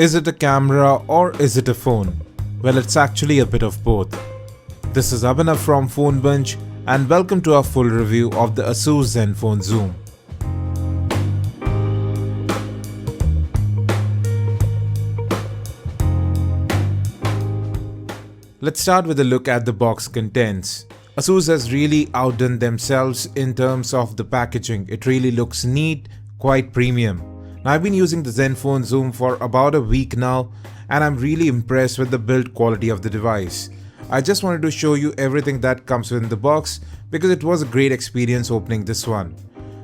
Is it a camera or is it a phone? Well, it's actually a bit of both. This is Abhinav from PhoneBunch and welcome to our full review of the Asus Zenfone Zoom. Let's start with a look at the box contents. Asus has really outdone themselves in terms of the packaging. It really looks neat, quite premium. Now, I've been using the Zenfone Zoom for about a week now and I'm really impressed with the build quality of the device. I just wanted to show you everything that comes within the box because it was a great experience opening this one.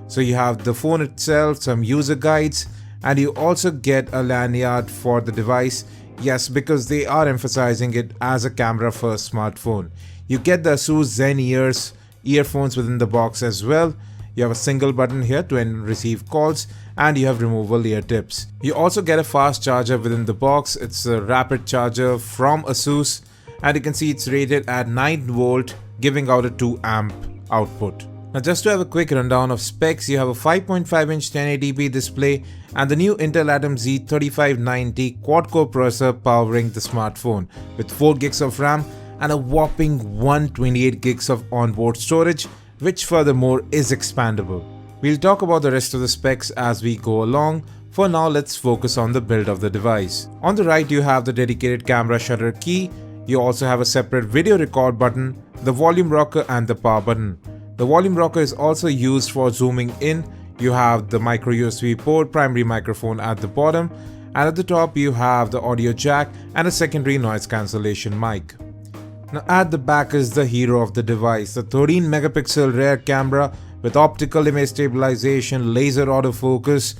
So you have the phone itself, some user guides, and you also get a lanyard for the device. Yes, because they are emphasizing it as a camera first smartphone. You get the Asus Zen earphones within the box as well. You have a single button here to receive calls and you have removable ear tips. You also get a fast charger within the box. It's a rapid charger from Asus and you can see it's rated at 9 volt, giving out a 2 amp output. Now, just to have a quick rundown of specs, you have a 5.5-inch 1080p display and the new Intel Atom Z3590 quad-core processor powering the smartphone with 4 gigs of RAM and a whopping 128 gigs of onboard storage, which furthermore is expandable. We'll talk about the rest of the specs as we go along. For now, let's focus on the build of the device. On the right, you have the dedicated camera shutter key. You also have a separate video record button, the volume rocker and the power button. The volume rocker is also used for zooming in. You have the micro USB port, primary microphone at the bottom, and at the top you have the audio jack and a secondary noise cancellation mic. Now at the back is the hero of the device, the 13 megapixel rear camera with optical image stabilization, laser autofocus,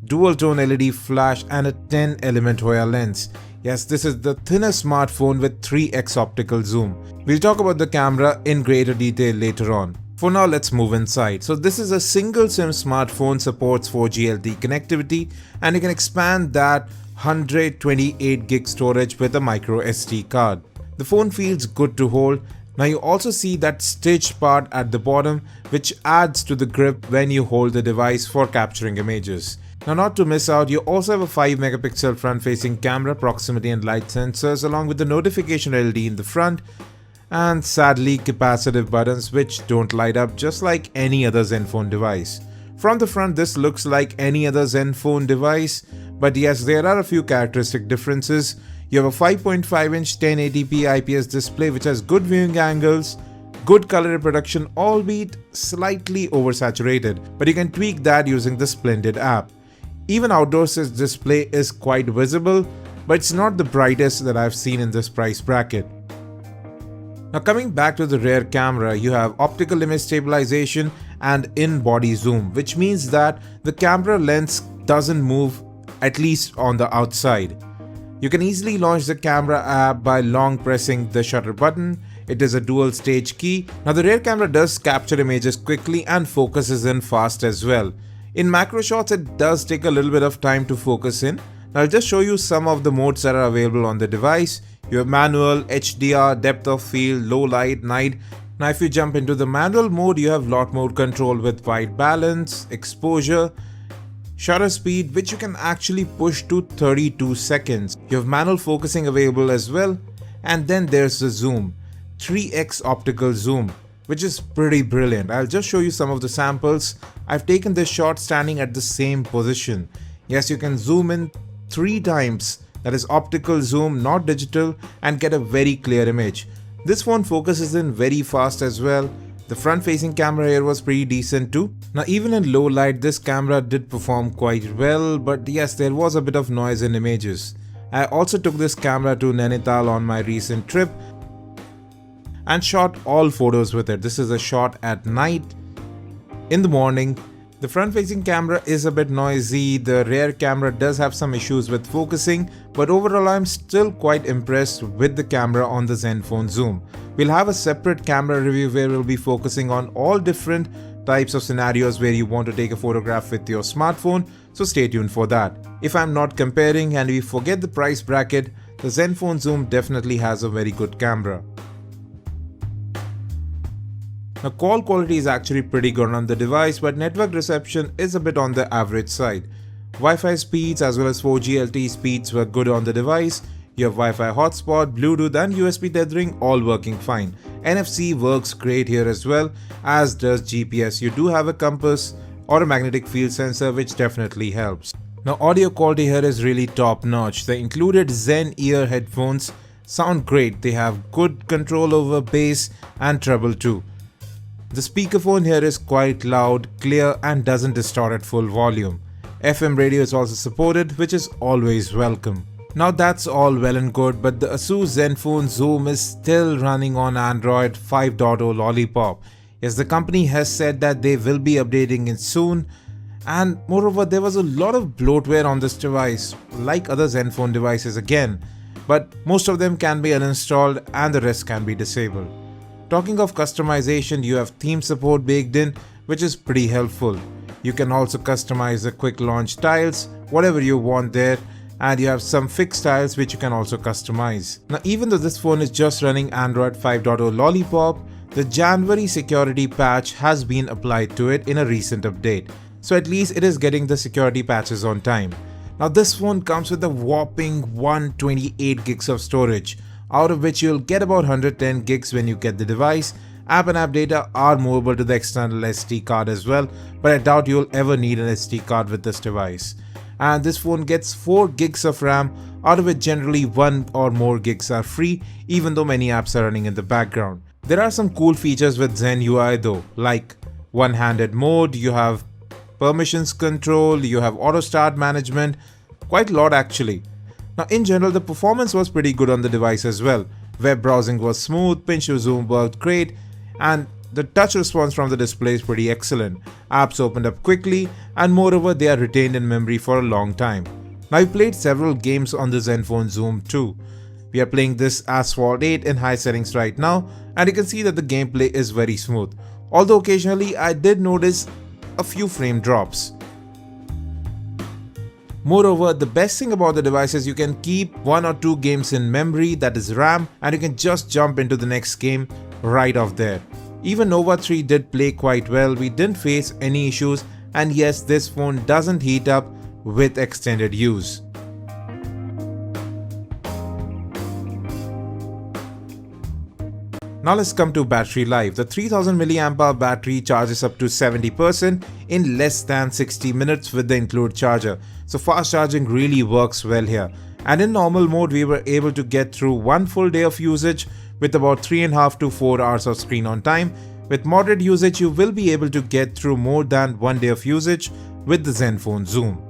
dual tone LED flash and a 10 element Hoya lens. Yes, this is the thinnest smartphone with 3x optical zoom. We'll talk about the camera in greater detail later on. For now, let's move inside. So this is a single SIM smartphone, supports 4G LTE connectivity and you can expand that 128 gig storage with a micro SD card. The phone feels good to hold. Now you also see that stitched part at the bottom which adds to the grip when you hold the device for capturing images. Now, not to miss out, you also have a 5 megapixel front facing camera, proximity and light sensors along with the notification LED in the front and sadly capacitive buttons which don't light up just like any other Zenfone device. From the front, this looks like any other Zenfone device, but yes, there are a few characteristic differences. You have a 5.5-inch 1080p IPS display which has good viewing angles, good color reproduction, albeit slightly oversaturated, but you can tweak that using the Splendid app. Even outdoors, this display is quite visible, but it's not the brightest that I've seen in this price bracket. Now coming back to the rear camera, you have optical image stabilization and in-body zoom, which means that the camera lens doesn't move, at least on the outside. You can easily launch the camera app by long pressing the shutter button. It is a dual stage key. Now the rear camera does capture images quickly and focuses in fast as well. In macro shots, it does take a little bit of time to focus in. Now I'll just show you some of the modes that are available on the device. You have manual, HDR, depth of field, low light, night. Now if you jump into the manual mode, you have lot mode control with white balance, exposure, shutter speed which you can actually push to 32 seconds. You have manual focusing available as well, and then there's the zoom, 3x optical zoom, which is pretty brilliant. I'll just show you some of the samples. I've taken this shot standing at the same position. Yes, you can zoom in 3 times, that is optical zoom, not digital, and get a very clear image. This phone focuses in very fast as well. The front facing camera here was pretty decent too. Now even in low light, this camera did perform quite well, but yes, there was a bit of noise in images. I also took this camera to Nainital on my recent trip and shot all photos with it. This is a shot at night. In the morning, the front facing camera is a bit noisy. The rear camera does have some issues with focusing, but overall I'm still quite impressed with the camera on the Zenfone Zoom. We'll have a separate camera review where we'll be focusing on all different types of scenarios where you want to take a photograph with your smartphone, so stay tuned for that. If I'm not comparing and we forget the price bracket, the Zenfone Zoom definitely has a very good camera. Now call quality is actually pretty good on the device, but network reception is a bit on the average side. Wi-Fi speeds as well as 4G LTE speeds were good on the device. You have Wi-Fi hotspot, Bluetooth and USB tethering all working fine. NFC works great here as well, as does GPS. You do have a compass or a magnetic field sensor, which definitely helps. Now audio quality here is really top notch. The included Zen ear headphones sound great. They have good control over bass and treble too. The speakerphone here is quite loud, clear and doesn't distort at full volume. FM radio is also supported, which is always welcome. Now that's all well and good, but the Asus Zenfone Zoom is still running on Android 5.0 Lollipop. Yes, the company has said that they will be updating it soon, and moreover there was a lot of bloatware on this device, like other Zenfone devices again, but most of them can be uninstalled and the rest can be disabled. Talking of customization, you have theme support baked in, which is pretty helpful. You can also customize the quick launch tiles, whatever you want there, and you have some fixed tiles which you can also customize. Now even though this phone is just running Android 5.0 Lollipop, the January security patch has been applied to it in a recent update. So at least it is getting the security patches on time. Now this phone comes with a whopping 128 gigs of storage, out of which you'll get about 110 gigs when you get the device. App and app data are movable to the external SD card as well, but I doubt you'll ever need an SD card with this device. And this phone gets 4 gigs of RAM, out of which generally 1 or more gigs are free, even though many apps are running in the background. There are some cool features with ZenUI though, like one-handed mode, you have permissions control, you have auto start management, quite a lot actually. Now in general the performance was pretty good on the device as well. Web browsing was smooth, pinch to zoom worked great, and the touch response from the display is pretty excellent. Apps opened up quickly, and moreover they are retained in memory for a long time. Now I played several games on the Zenfone Zoom too. We are playing this Asphalt 8 in high settings right now, and you can see that the gameplay is very smooth. Although occasionally I did notice a few frame drops. Moreover, the best thing about the device is you can keep 1 or 2 games in memory, that is RAM, and you can just jump into the next game right off there. Even Nova 3 did play quite well, we didn't face any issues, and yes, this phone doesn't heat up with extended use. Now let's come to battery life. The 3000 mAh battery charges up to 70% in less than 60 minutes with the included charger. So fast charging really works well here. And in normal mode, we were able to get through 1 full day of usage with about 3.5 to 4 hours of screen on time. With moderate usage, you will be able to get through more than 1 day of usage with the Zenfone Zoom.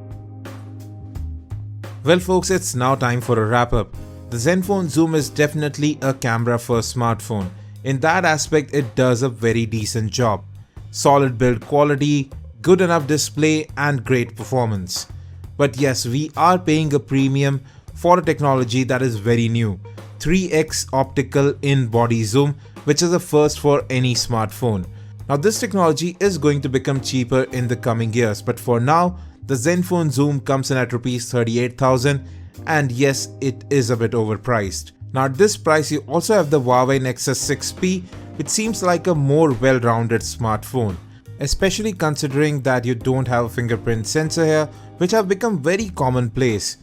Well folks, it's now time for a wrap up. The Zenfone Zoom is definitely a camera first smartphone. In that aspect, it does a very decent job. Solid build quality, good enough display and great performance. But yes, we are paying a premium for a technology that is very new. 3x optical in-body zoom, which is a first for any smartphone. Now this technology is going to become cheaper in the coming years, but for now, the Zenfone Zoom comes in at Rs 38,000, and yes, it is a bit overpriced. Now at this price, you also have the Huawei Nexus 6P, which seems like a more well-rounded smartphone, especially considering that you don't have a fingerprint sensor here, which have become very commonplace.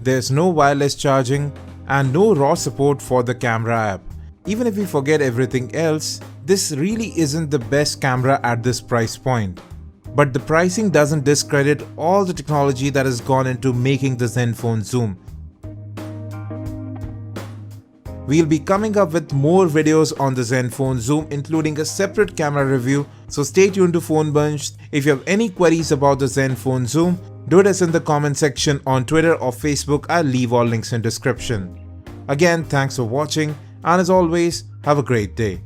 There's no wireless charging and no raw support for the camera app. Even if we forget everything else, this really isn't the best camera at this price point. But the pricing doesn't discredit all the technology that has gone into making the Zenfone Zoom. We'll be coming up with more videos on the Zenfone Zoom, including a separate camera review, so stay tuned to PhoneBunch. If you have any queries about the Zenfone Zoom, do it in the comment section on Twitter or Facebook. I'll leave all links in description. Again, thanks for watching, and as always, have a great day.